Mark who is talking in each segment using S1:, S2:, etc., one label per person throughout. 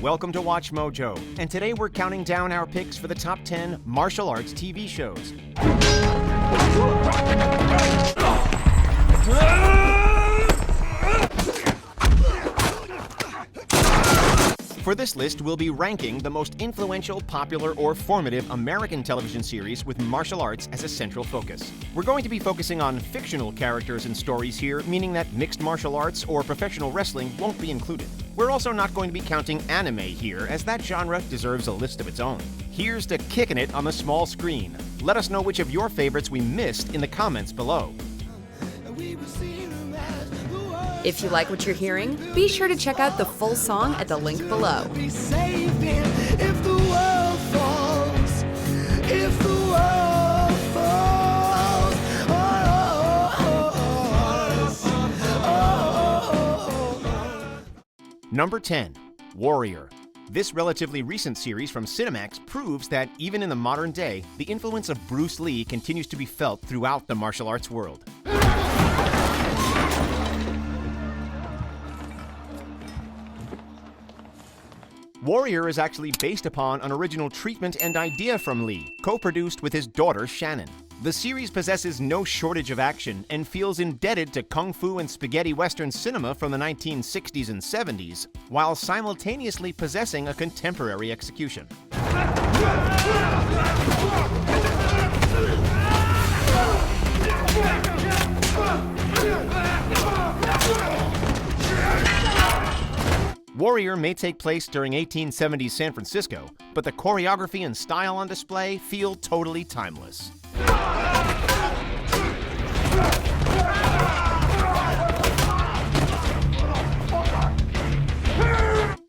S1: Welcome to Watch Mojo, and today we're counting down our picks for the top 10 martial arts TV shows. For this list, we'll be ranking the most influential, popular, or formative American television series with martial arts as a central focus. We're going to be focusing on fictional characters and stories here, meaning that mixed martial arts or professional wrestling won't be included. We're also not going to be counting anime here, as that genre deserves a list of its own. Here's to kicking it on the small screen. Let us know which of your favorites we missed in the comments below.
S2: If you like what you're hearing, be sure to check out the full song at the link below.
S1: Number 10, Warrior. This relatively recent series from Cinemax proves that even in the modern day, the influence of Bruce Lee continues to be felt throughout the martial arts world. Warrior is actually based upon an original treatment and idea from Lee, co-produced with his daughter Shannon. The series possesses no shortage of action and feels indebted to kung fu and spaghetti western cinema from the 1960s and 70s, while simultaneously possessing a contemporary execution. Warrior may take place during 1870s San Francisco, but the choreography and style on display feel totally timeless.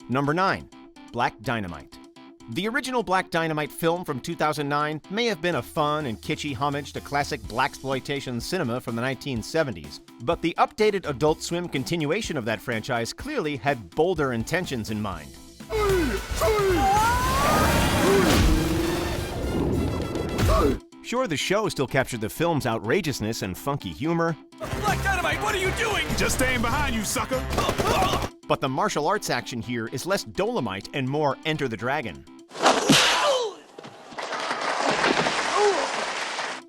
S1: Number 9, Black Dynamite. The original Black Dynamite film from 2009 may have been a fun and kitschy homage to classic blaxploitation cinema from the 1970s, but the updated Adult Swim continuation of that franchise clearly had bolder intentions in mind. Sure, the show still captured the film's outrageousness and funky humor.
S3: Black Dynamite, what are you doing? Just staying behind you, sucker!
S1: But the martial arts action here is less Dolomite and more Enter the Dragon.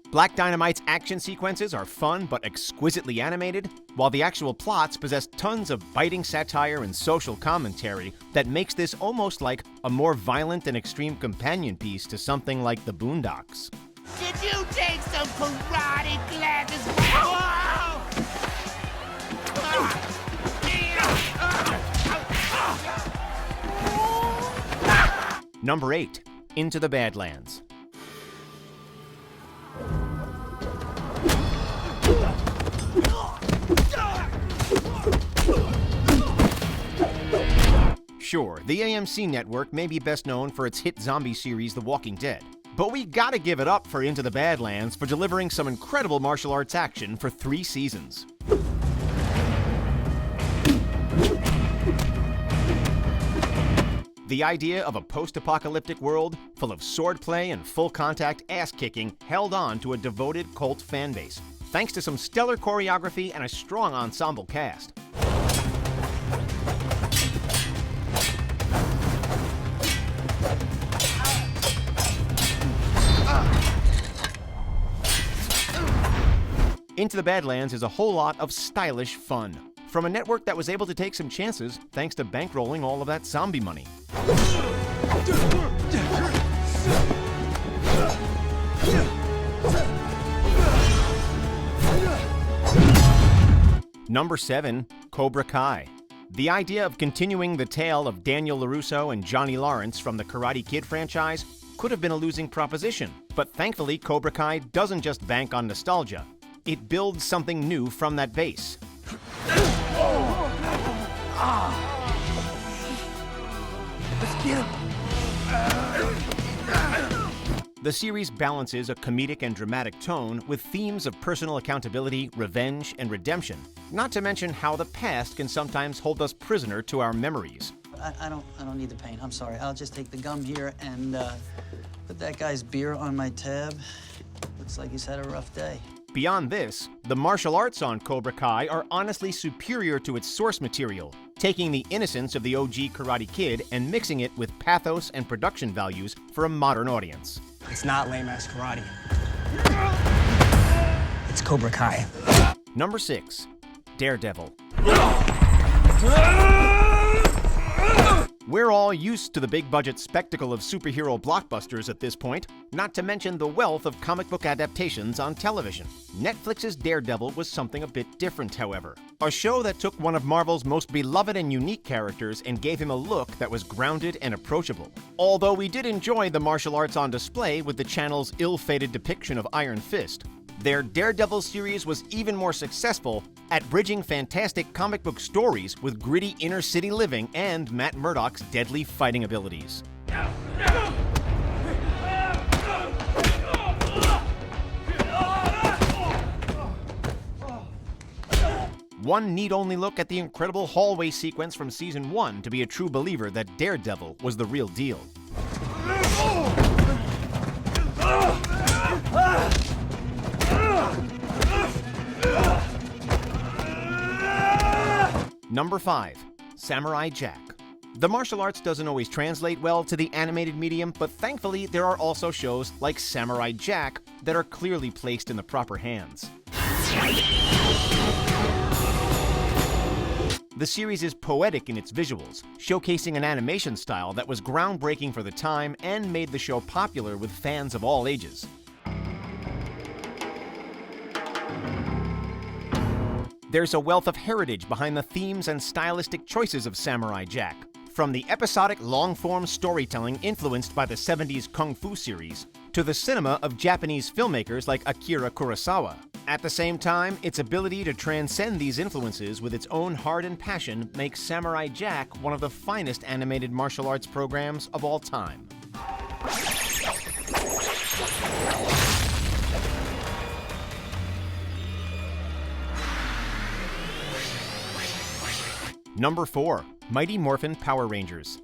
S1: Black Dynamite's action sequences are fun but exquisitely animated, while the actual plots possess tons of biting satire and social commentary that makes this almost like a more violent and extreme companion piece to something like The Boondocks.
S4: Did you take some karate classes? Whoa!
S1: Number 8, Into the Badlands. Sure, the AMC network may be best known for its hit zombie series The Walking Dead, but we gotta give it up for Into the Badlands for delivering some incredible martial arts action for 3 seasons. The idea of a post-apocalyptic world full of swordplay and full-contact ass-kicking held on to a devoted cult fanbase, thanks to some stellar choreography and a strong ensemble cast. Into the Badlands is a whole lot of stylish fun, from a network that was able to take some chances thanks to bankrolling all of that zombie money. Number 7, Cobra Kai. The idea of continuing the tale of Daniel LaRusso and Johnny Lawrence from the Karate Kid franchise could have been a losing proposition, but thankfully Cobra Kai doesn't just bank on nostalgia. It builds something new from that base.
S4: Let's get him.
S1: The series balances a comedic and dramatic tone with themes of personal accountability, revenge, and redemption, not to mention how the past can sometimes hold us prisoner to our memories.
S5: I don't need the paint. I'm sorry. I'll just take the gum here and put that guy's beer on my tab. Looks like he's had a rough day.
S1: Beyond this, the martial arts on Cobra Kai are honestly superior to its source material, taking the innocence of the OG Karate Kid and mixing it with pathos and production values for a modern audience.
S6: It's not lame-ass karate. It's Cobra Kai.
S1: Number 6. Daredevil. We're all used to the big-budget spectacle of superhero blockbusters at this point, not to mention the wealth of comic book adaptations on television. Netflix's Daredevil was something a bit different, however. A show that took one of Marvel's most beloved and unique characters and gave him a look that was grounded and approachable. Although we did enjoy the martial arts on display with the channel's ill-fated depiction of Iron Fist, their Daredevil series was even more successful at bridging fantastic comic book stories with gritty inner-city living and Matt Murdock's deadly fighting abilities. One need only look at the incredible hallway sequence from Season 1 to be a true believer that Daredevil was the real deal. Number 5. Samurai Jack. The martial arts doesn't always translate well to the animated medium, but thankfully there are also shows like Samurai Jack that are clearly placed in the proper hands. The series is poetic in its visuals, showcasing an animation style that was groundbreaking for the time and made the show popular with fans of all ages. There's a wealth of heritage behind the themes and stylistic choices of Samurai Jack, from the episodic long-form storytelling influenced by the 70s Kung Fu series, to the cinema of Japanese filmmakers like Akira Kurosawa. At the same time, its ability to transcend these influences with its own heart and passion makes Samurai Jack one of the finest animated martial arts programs of all time. Number 4. Mighty Morphin Power Rangers.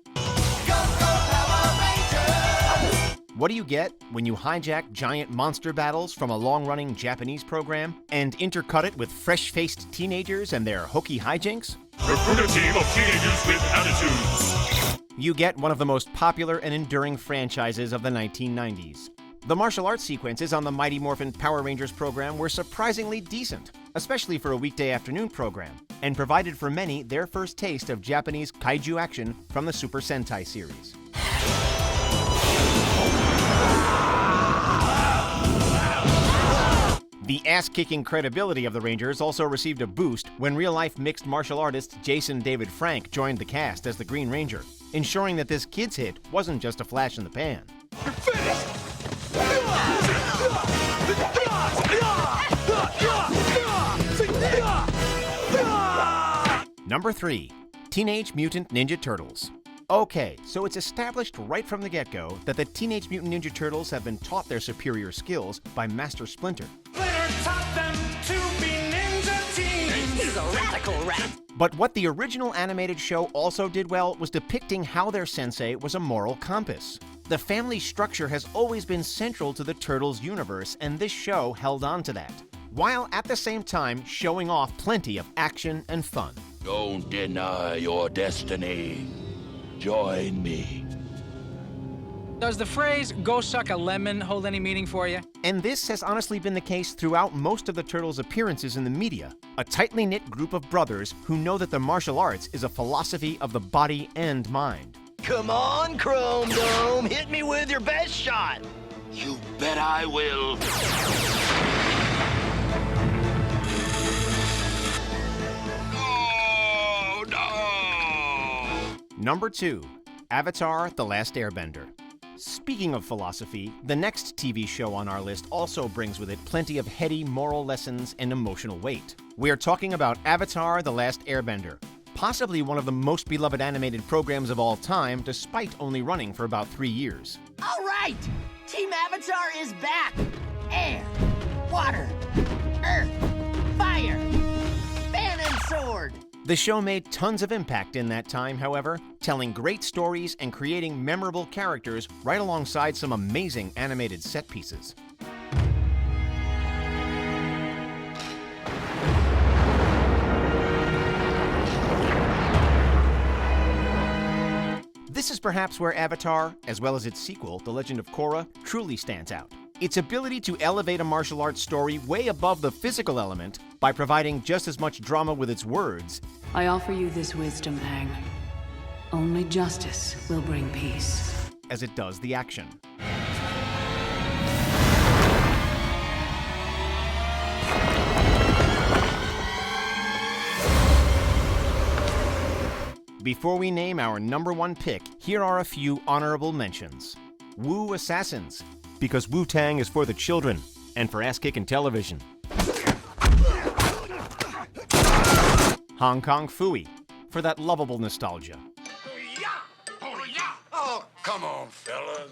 S1: What do you get when you hijack giant monster battles from a long-running Japanese program and intercut it with fresh-faced teenagers and their hokey hijinks?
S3: Recruit a team of teenagers with attitudes.
S1: You get one of the most popular and enduring franchises of the 1990s. The martial arts sequences on the Mighty Morphin Power Rangers program were surprisingly decent, especially for a weekday afternoon program, and provided for many their first taste of Japanese kaiju action from the Super Sentai series. The ass-kicking credibility of the Rangers also received a boost when real-life mixed martial artist Jason David Frank joined the cast as the Green Ranger, ensuring that this kid's hit wasn't just a flash in the pan.
S3: You're finished!
S1: Number 3. Teenage Mutant Ninja Turtles. Okay, so it's established right from the get-go that the Teenage Mutant Ninja Turtles have been taught their superior skills by Master Splinter.
S7: Splinter taught them to be ninja teens. He's a radical rat.
S1: But what the original animated show also did well was depicting how their sensei was a moral compass. The family structure has always been central to the Turtles universe, and this show held on to that, while at the same time showing off plenty of action and fun.
S8: Don't deny your destiny. Join me.
S9: Does the phrase, "go suck a lemon," hold any meaning for you?
S1: And this has honestly been the case throughout most of the Turtles' appearances in the media. A tightly knit group of brothers who know that the martial arts is a philosophy of the body and mind.
S4: Come on, Chrome Dome, hit me with your best shot.
S8: You bet I will. Oh, no!
S1: Number 2. Avatar: The Last Airbender. Speaking of philosophy, the next TV show on our list also brings with it plenty of heady moral lessons and emotional weight. We are talking about Avatar: The Last Airbender, possibly one of the most beloved animated programs of all time, despite only running for about 3 years.
S4: All right, Team Avatar is back. Air, water, earth, fire, fan and sword.
S1: The show made tons of impact in that time, however, telling great stories and creating memorable characters right alongside some amazing animated set pieces. This is perhaps where Avatar, as well as its sequel, The Legend of Korra, truly stands out. Its ability to elevate a martial arts story way above the physical element by providing just as much drama with its words.
S10: I offer you this wisdom, Aang. Only justice will bring peace.
S1: As it does the action. Before we name our #1 pick, here are a few honorable mentions. Wu Assassins, because Wu-Tang is for the children and for ass-kicking television. Hong Kong Phooey, for that lovable nostalgia.
S11: Oh, come on, fellas.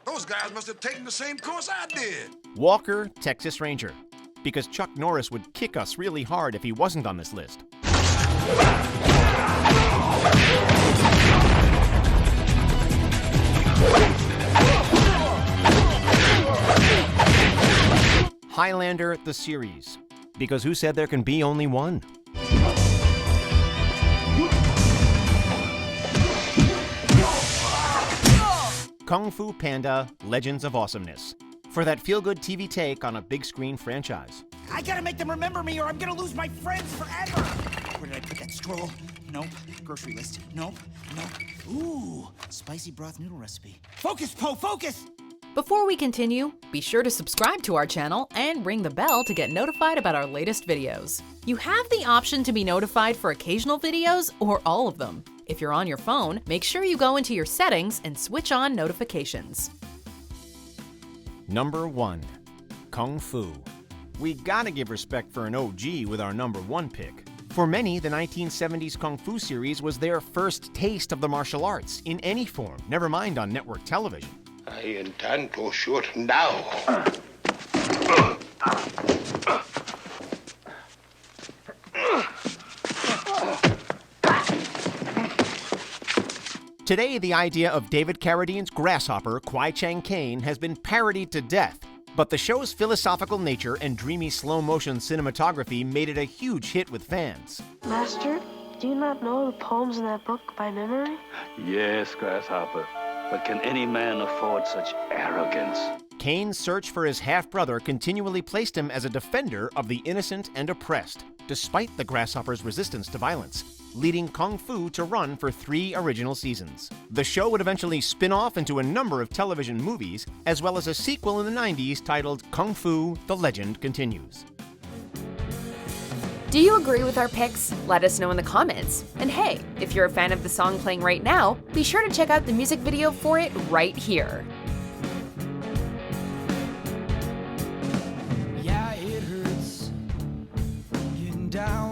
S11: Those guys must have taken the same course I did.
S1: Walker, Texas Ranger, because Chuck Norris would kick us really hard if he wasn't on this list. Highlander, the series, because who said there can be only one? Kung Fu Panda, Legends of Awesomeness, for that feel-good TV take on a big-screen franchise.
S4: I gotta make them remember me or I'm gonna lose my friends forever. Where did I put that scroll? Nope. Grocery list. Nope. Ooh, spicy broth noodle recipe. Focus, Poe, focus!
S2: Before we continue, be sure to subscribe to our channel and ring the bell to get notified about our latest videos. You have the option to be notified for occasional videos or all of them. If you're on your phone, make sure you go into your settings and switch on notifications.
S1: #1, Kung Fu. We gotta give respect for an OG with our #1 pick. For many, the 1970s Kung Fu series was their first taste of the martial arts in any form, never mind on network television.
S8: I intend to shoot now.
S1: Today, the idea of David Carradine's grasshopper, Kwai Chang Caine, has been parodied to death, but the show's philosophical nature and dreamy slow-motion cinematography made it a huge hit with fans.
S12: Master, do you not know the poems in that book by memory?
S13: Yes, Grasshopper, but can any man afford such arrogance?
S1: Caine's search for his half-brother continually placed him as a defender of the innocent and oppressed, despite the grasshopper's resistance to violence, leading Kung Fu to run for 3 original seasons. The show would eventually spin off into a number of television movies, as well as a sequel in the 90s titled Kung Fu: The Legend Continues.
S2: Do you agree with our picks? Let us know in the comments. And hey, if you're a fan of the song playing right now, be sure to check out the music video for it right here.
S7: Yeah, it hurts getting down